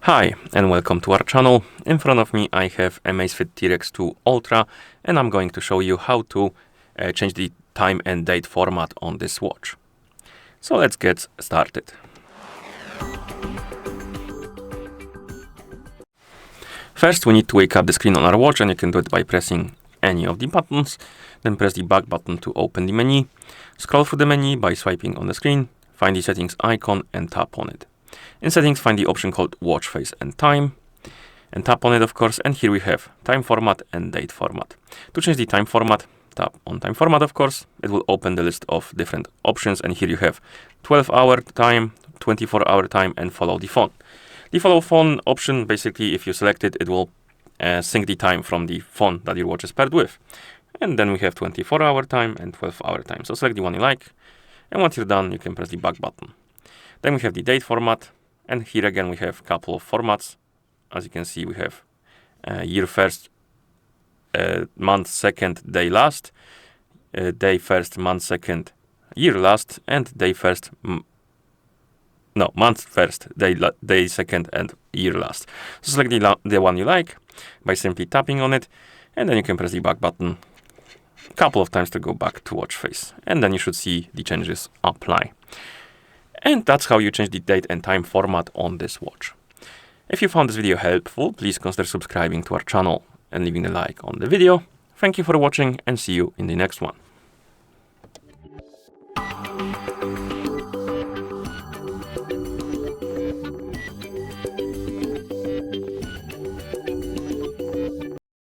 Hi and welcome to our channel. In front of me I have AMAZFIT T-Rex Ultra and I'm going to show you how to change the time and date format on this watch. So let's get started. First we need to wake up the screen on our watch, and you can do it by pressing any of the buttons. Then press the back button to open the menu. Scroll through the menu by swiping on the screen, find the settings icon and tap on it. In settings, find the option called watch face and time, and tap on it, of course, and here we have time format and date format. To change the time format, tap on time format, of course. It will open the list of different options, and here you have 12-hour time, 24-hour time, and follow the phone. The follow phone option, basically, if you select it, it will sync the time from the phone that your watch is paired with. And then we have 24-hour time and 12-hour time. So select the one you like, and once you're done, you can press the back button. Then we have the date format, and here again we have a couple of formats. As you can see, we have year first, month second, day last, day first, month second, year last, and day first, month first, day second, and year last. So select the one you like by simply tapping on it, and then you can press the back button a couple of times to go back to watch face, and then you should see the changes apply. And that's how you change the date and time format on this watch. If you found this video helpful, please consider subscribing to our channel and leaving a like on the video. Thank you for watching and see you in the next one.